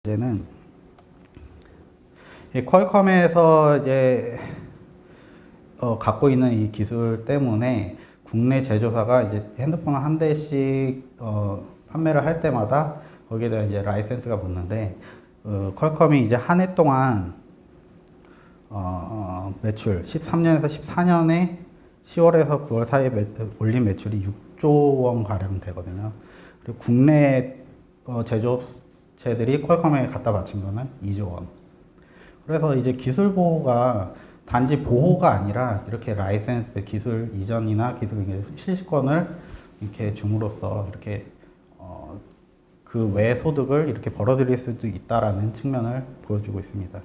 이제는 이 퀄컴에서 이제 갖고 있는 이 기술 때문에 국내 제조사가 이제 핸드폰 한 대씩 판매를 할 때마다 거기에 대한 이제 라이센스가 붙는데 퀄컴이 이제 한 해 동안 매출 13년에서 14년에 10월에서 9월 사이에 올린 매출이 6조 원 가량 되거든요. 그리고 국내 제조업체들이 퀄컴에 갖다 바친 거는 2조 원. 그래서 이제 기술 보호가 단지 보호가 아니라 이렇게 라이센스 기술 이전이나 기술 실시권을 이렇게 줌으로써 이렇게 그 외 소득을 이렇게 벌어들일 수도 있다라는 측면을 보여주고 있습니다.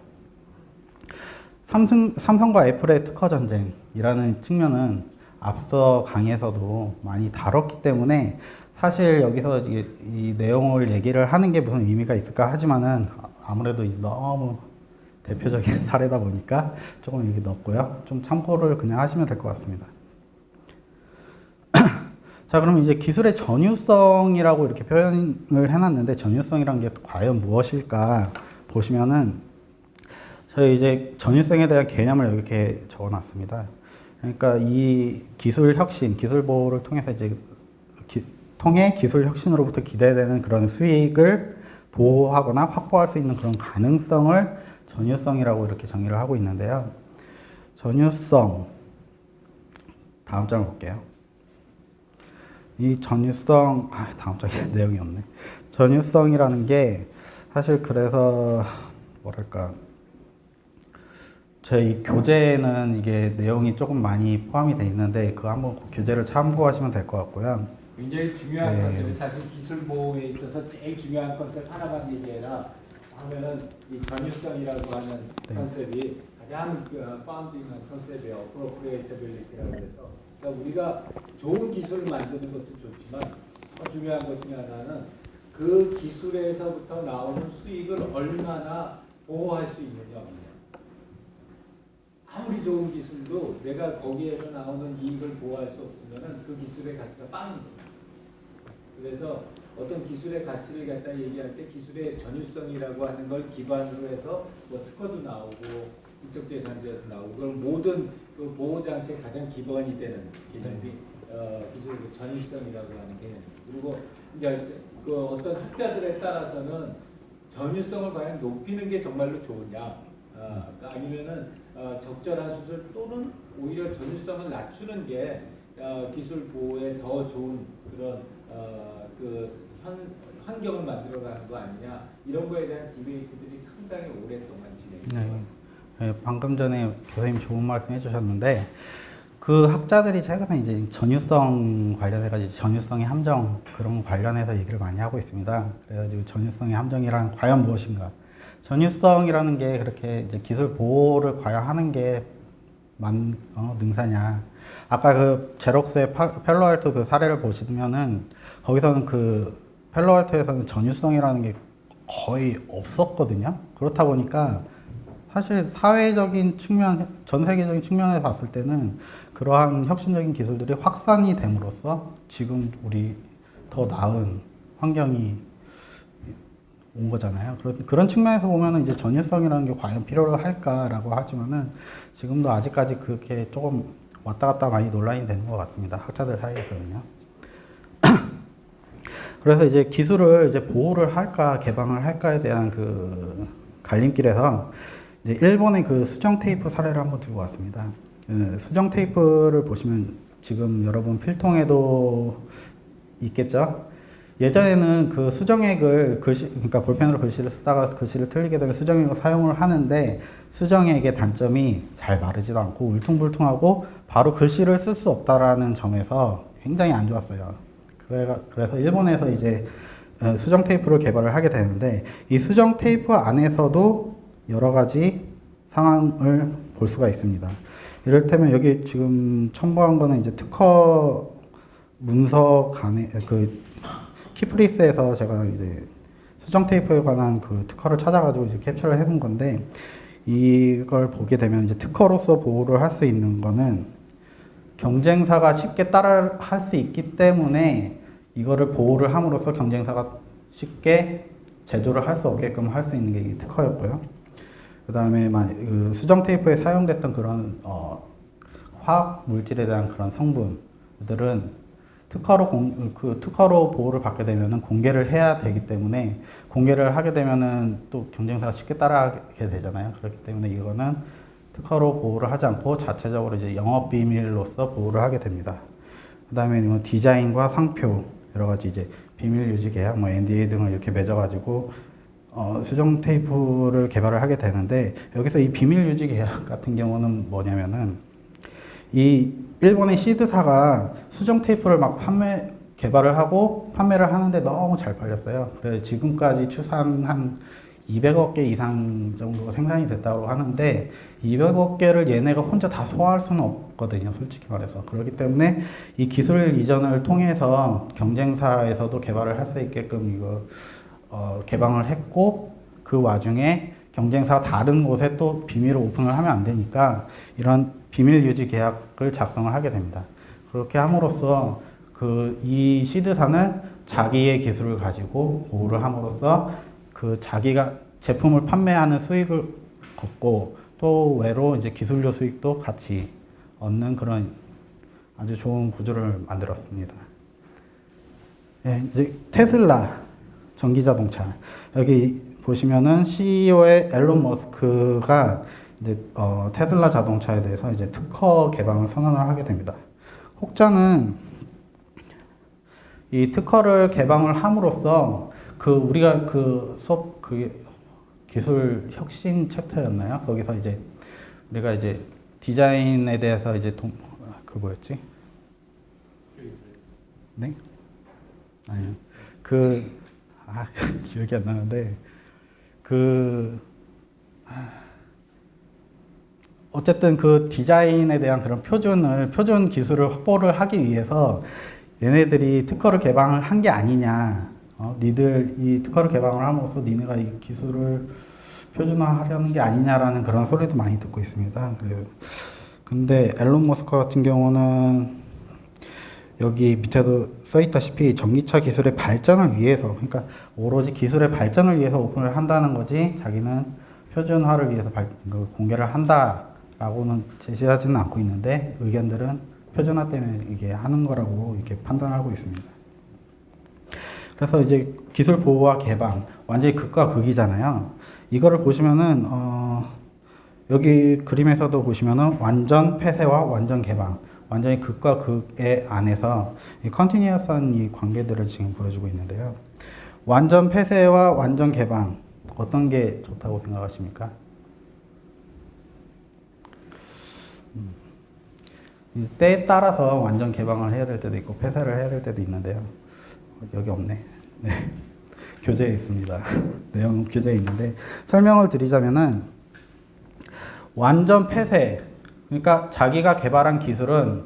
삼성과 애플의 특허 전쟁이라는 측면은 앞서 강의에서도 많이 다뤘기 때문에 사실 여기서 이 내용을 얘기를 하는 게 무슨 의미가 있을까 하지만은 아무래도 너무 대표적인 사례다 보니까 조금 여기 넣었고요. 좀 참고를 그냥 하시면 될 것 같습니다. 자, 그럼 이제 기술의 전유성이라고 이렇게 표현을 해놨는데 전유성이란 게 과연 무엇일까 보시면은 저희 이제 전유성에 대한 개념을 이렇게 적어놨습니다. 그러니까 이 기술 혁신, 기술 보호를 통해서 이제 기술 혁신으로부터 기대되는 그런 수익을 보호하거나 확보할 수 있는 그런 가능성을 전유성이라고 이렇게 정의를 하고 있는데요. 전유성, 다음 장을 볼게요. 이 전유성, 다음 장에 내용이 없네. 전유성이라는 게 사실 그래서 뭐랄까 저희 교재에는 이게 내용이 조금 많이 포함이 되어 있는데 그거 한번 교재를 참고하시면 될 것 같고요. 굉장히 중요한 네. 컨셉이 사실 기술 보호에 있어서 제일 중요한 컨셉 하나만 얘기해라 하면은 이 전유성이라고 하는 네. 컨셉이 가장 파운딩한 컨셉이에요. 어프로프리에이터빌리티라고 해서 그러니까 우리가 좋은 기술을 만드는 것도 좋지만 더 중요한 것 중에 하나는 그 기술에서부터 나오는 수익을 얼마나 보호할 수 있느냐 없느냐. 아무리 좋은 기술도 내가 거기에서 나오는 이익을 보호할 수 없으면 그 기술의 가치가 빵인 겁니다. 그래서 어떤 기술의 가치를 갖다 얘기할 때 기술의 전유성이라고 하는 걸 기반으로 해서 뭐 특허도 나오고 지적재산제도 나오고 그런 모든 그 보호장치의 가장 기본이 되는 개념이 기술의 전유성이라고 하는 개념입니다. 그리고 이제 그 어떤 학자들에 따라서는 전유성을 과연 높이는 게 정말로 좋으냐 아니면은 적절한 수술 또는 오히려 전유성을 낮추는 게 기술 보호에 더 좋은 그런 그 환경을 만들어가는 거 아니냐 이런 거에 대한 디베이트들이 상당히 오랫동안 진행돼요. 네, 방금 전에 교수님 좋은 말씀 해주셨는데 그 학자들이 최근에 이제 전유성 관련해가지고 전유성의 함정 그런 관련해서 얘기를 많이 하고 있습니다. 그래가지고 전유성의 함정이란 과연 무엇인가? 전유성이라는 게 그렇게 이제 기술 보호를 과연 하는 게 능사냐? 아까 그 제록스의 펠로알토 그 사례를 보시면은 거기서는 그 펠로알토에서는 전유성이라는 게 거의 없었거든요. 그렇다 보니까 사실 사회적인 측면, 전 세계적인 측면에서 봤을 때는 그러한 혁신적인 기술들이 확산이 됨으로써 지금 우리 더 나은 환경이 온 거잖아요. 그런 측면에서 보면은 이제 전유성이라는 게 과연 필요를 할까라고 하지만은 지금도 아직까지 그렇게 조금 왔다 갔다 많이 논란이 되는 것 같습니다. 학자들 사이에서는요. 그래서 이제 기술을 이제 보호를 할까 개방을 할까에 대한 그 갈림길에서 이제 일본의 그 수정 테이프 사례를 한번 들고 왔습니다. 수정 테이프를 보시면 지금 여러분 필통에도 있겠죠? 예전에는 그 수정액을 그러니까 볼펜으로 글씨를 쓰다가 글씨를 틀리게 되면 수정액을 사용을 하는데 수정액의 단점이 잘 마르지도 않고 울퉁불퉁하고 바로 글씨를 쓸 수 없다라는 점에서 굉장히 안 좋았어요. 그래서 일본에서 이제 수정 테이프를 개발을 하게 되는데 이 수정 테이프 안에서도 여러 가지 상황을 볼 수가 있습니다. 이를테면 여기 지금 첨부한 거는 이제 특허 문서 간에 그 키프리스에서 제가 이제 수정 테이프에 관한 그 특허를 찾아가지고 이제 캡처를 해놓은 건데 이걸 보게 되면 이제 특허로서 보호를 할 수 있는 거는 경쟁사가 쉽게 따라 할 수 있기 때문에 이거를 보호를 함으로써 경쟁사가 쉽게 제조를 할 수 없게끔 할 수 있는 게 이 특허였고요. 그 다음에 그 수정 테이프에 사용됐던 그런 화학 물질에 대한 그런 성분들은 특허로 보호를 받게 되면은 공개를 해야 되기 때문에 공개를 하게 되면은 또 경쟁사가 쉽게 따라하게 되잖아요. 그렇기 때문에 이거는 특허로 보호를 하지 않고 자체적으로 이제 영업 비밀로서 보호를 하게 됩니다. 그다음에 뭐 디자인과 상표 여러 가지 이제 비밀 유지 계약, 뭐 NDA 등을 이렇게 맺어가지고 수정 테이프를 개발을 하게 되는데 여기서 이 비밀 유지 계약 같은 경우는 뭐냐면은 이 일본의 시드사가 수정 테이프를 막 개발을 하고 판매를 하는데 너무 잘 팔렸어요. 그래서 지금까지 추산 한 200억 개 이상 정도 생산이 됐다고 하는데 200억 개를 얘네가 혼자 다 소화할 수는 없거든요, 솔직히 말해서. 그렇기 때문에 이 기술 이전을 통해서 경쟁사에서도 개발을 할 수 있게끔 이거 개방을 했고 그 와중에 경쟁사 다른 곳에 또 비밀을 오픈을 하면 안 되니까 이런 비밀 유지 계약을 작성을 하게 됩니다. 그렇게 함으로써 이 시드사는 자기의 기술을 가지고 보호를 함으로써 그 자기가 제품을 판매하는 수익을 걷고 또 외로 이제 기술료 수익도 같이 얻는 그런 아주 좋은 구조를 만들었습니다. 네, 이제 테슬라 전기자동차 여기 보시면은 CEO의 앨런 머스크가 이제 테슬라 자동차에 대해서 이제 특허 개방을 선언을 하게 됩니다. 혹자는 이 특허를 개방을 함으로써 우리가 수업 기술 혁신 챕터였나요? 거기서 이제 우리가 이제 디자인에 대해서 이제 뭐였지? 네? 아니요. 기억이 안 나는데 어쨌든 그 디자인에 대한 그런 표준 기술을 확보를 하기 위해서 얘네들이 특허를 개방을 한 게 아니냐. 니들 이 특허를 개방을 함으로써 니네가 이 기술을 표준화하려는 게 아니냐라는 그런 소리도 많이 듣고 있습니다. 근데 앨런 머스크 같은 경우는 여기 밑에도 써 있다시피 전기차 기술의 발전을 위해서, 그러니까 오로지 기술의 발전을 위해서 오픈을 한다는 거지 자기는 표준화를 위해서 공개를 한다라고는 제시하지는 않고 있는데 의견들은 표준화 때문에 이게 하는 거라고 이렇게 판단하고 있습니다. 그래서 이제 기술 보호와 개방 완전히 극과 극이잖아요. 이거를 보시면은 여기 그림에서도 보시면은 완전 폐쇄와 완전 개방, 완전히 극과 극의 안에서 이 컨티뉴어스한 이 관계들을 지금 보여주고 있는데요. 완전 폐쇄와 완전 개방 어떤 게 좋다고 생각하십니까? 때에 따라서 완전 개방을 해야 될 때도 있고 폐쇄를 해야 될 때도 있는데요. 여기 없네. 네. 교재에 있습니다. 내용 교재에 있는데 설명을 드리자면은 완전 폐쇄, 그러니까 자기가 개발한 기술은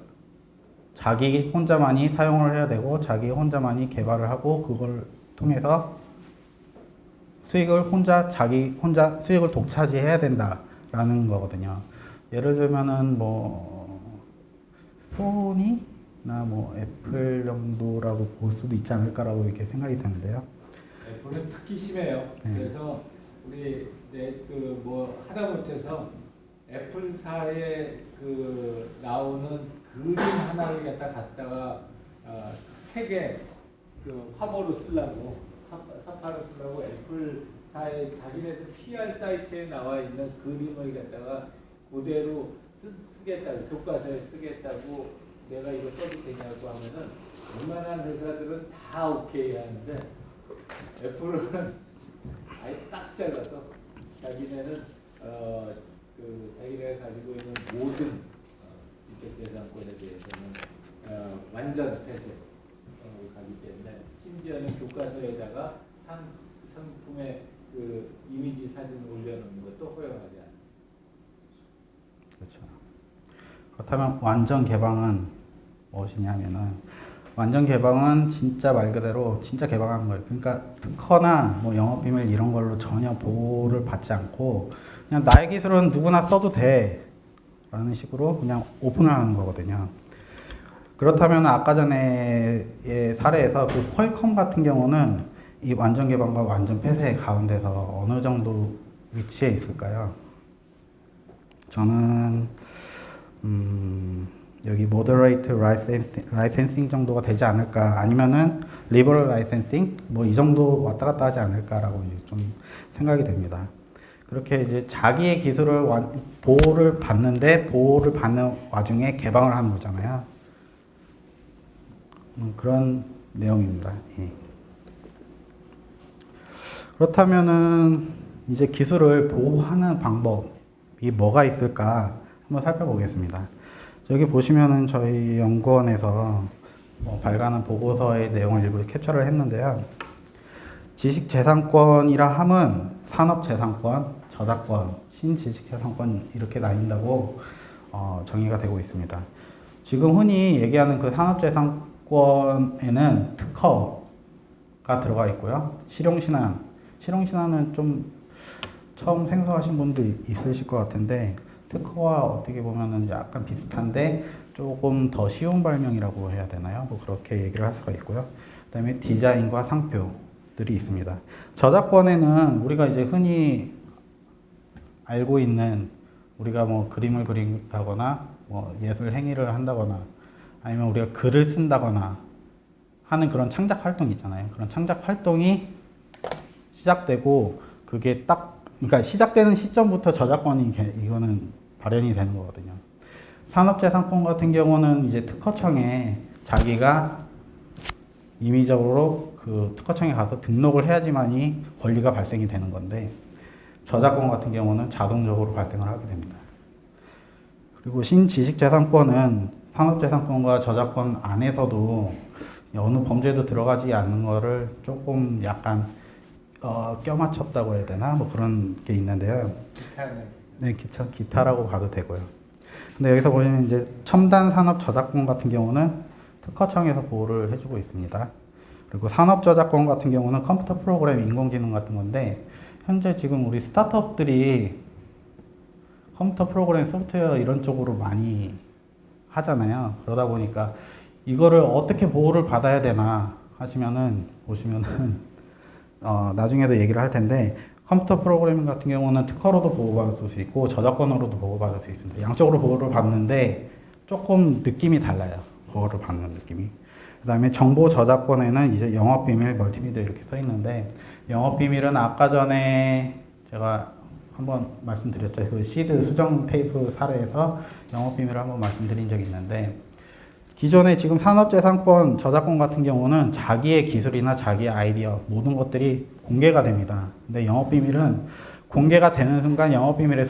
자기 혼자만이 사용을 해야 되고 자기 혼자만이 개발을 하고 그걸 통해서 자기 혼자 수익을 독차지해야 된다라는 거거든요. 예를 들면은 소니나 애플 정도라고 볼 수도 있지 않을까라고 이렇게 생각이 드는데요. 애플은 특히 심해요. 네. 그래서 우리 하다못해서 애플사에 나오는 그림 하나를 갖다가 책에 화보로 쓰려고 사파로 쓰려고 애플사의 자기네들 PR 사이트에 나와 있는 그림을 갖다가 그대로 쓰겠다고 교과서에 쓰겠다고 내가 이거 써도 되냐고 하면은 웬만한 회사들은 다 오케이 하는데 애플은 아예 딱 잘라서 자기네는 자기네가 가지고 있는 모든 지적재산권에 대해서는 완전 폐쇄 가기 때문에 심지어는 교과서에다가 상품의 이미지 사진을 올려놓는 것도 허용하지 않아요. 그렇죠. 그렇다면 완전 개방은 무엇이냐면은 완전 개방은 진짜 말 그대로 진짜 개방한 거예요. 그러니까 특허나 영업비밀 이런 걸로 전혀 보호를 받지 않고 그냥 나의 기술은 누구나 써도 돼 라는 식으로 그냥 오픈을 하는 거거든요. 그렇다면 아까 전에의 사례에서 퀄컴 같은 경우는 이 완전 개방과 완전 폐쇄 가운데서 어느 정도 위치해 있을까요? 저는 여기 moderate licensing 정도가 되지 않을까, 아니면은 liberal licensing 뭐 이 정도 왔다 갔다 하지 않을까라고 이제 좀 생각이 됩니다. 그렇게 이제 자기의 기술을 보호를 받는데 보호를 받는 와중에 개방을 하는 거잖아요. 그런 내용입니다. 예. 그렇다면은 이제 기술을 보호하는 방법이 뭐가 있을까 한번 살펴보겠습니다. 여기 보시면은 저희 연구원에서 발간한 보고서의 내용을 일부 캡처를 했는데요. 지식재산권이라 함은 산업재산권, 저작권, 신지식재산권 이렇게 나뉜다고 정의가 되고 있습니다. 지금 흔히 얘기하는 그 산업재산권에는 특허가 들어가 있고요. 실용신안은 좀 처음 생소하신 분도 있으실 것 같은데, 특허와 어떻게 보면은 약간 비슷한데 조금 더 쉬운 발명이라고 해야 되나요? 뭐 그렇게 얘기를 할 수가 있고요. 그다음에 디자인과 상표들이 있습니다. 저작권에는 우리가 이제 흔히 알고 있는, 우리가 뭐 그림을 그린다거나 뭐 예술 행위를 한다거나 아니면 우리가 글을 쓴다거나 하는 그런 창작 활동이 있잖아요. 그런 창작 활동이 시작되고 그게 그러니까 시작되는 시점부터 저작권이 이거는 발현이 되는 거거든요. 산업재산권 같은 경우는 이제 특허청에 자기가 임의적으로 그 특허청에 가서 등록을 해야지만이 권리가 발생이 되는 건데, 저작권 같은 경우는 자동적으로 발생을 하게 됩니다. 그리고 신지식재산권은 산업재산권과 저작권 안에서도 어느 범죄도 들어가지 않는 거를 조금 약간 껴맞췄다고 해야 되나? 뭐 그런 게 있는데요. 네, 기타라고 봐도 되고요. 근데 여기서 보시면 이제 첨단 산업 저작권 같은 경우는 특허청에서 보호를 해주고 있습니다. 그리고 산업 저작권 같은 경우는 컴퓨터 프로그램, 인공지능 같은 건데, 현재 지금 우리 스타트업들이 컴퓨터 프로그램, 소프트웨어 이런 쪽으로 많이 하잖아요. 그러다 보니까 이거를 어떻게 보호를 받아야 되나 하시면은 보시면은 나중에도 얘기를 할 텐데, 컴퓨터 프로그래밍 같은 경우는 특허로도 보호받을 수 있고 저작권으로도 보호받을 수 있습니다. 양쪽으로 보호를 받는데 조금 느낌이 달라요. 보호를 받는 느낌이. 그 다음에 정보 저작권에는 이제 영업비밀, 멀티미디어 이렇게 써 있는데, 영업비밀은 아까 전에 제가 한번 말씀드렸죠. 그 시드 수정 테이프 사례에서 영업비밀을 한번 말씀드린 적이 있는데, 기존에 지금 산업재산권, 저작권 같은 경우는 자기의 기술이나 자기의 아이디어 모든 것들이 공개가 됩니다. 근데 영업비밀은 공개가 되는 순간 영업비밀의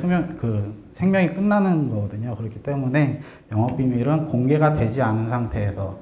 생명이 끝나는 거거든요. 그렇기 때문에 영업비밀은 공개가 되지 않은 상태에서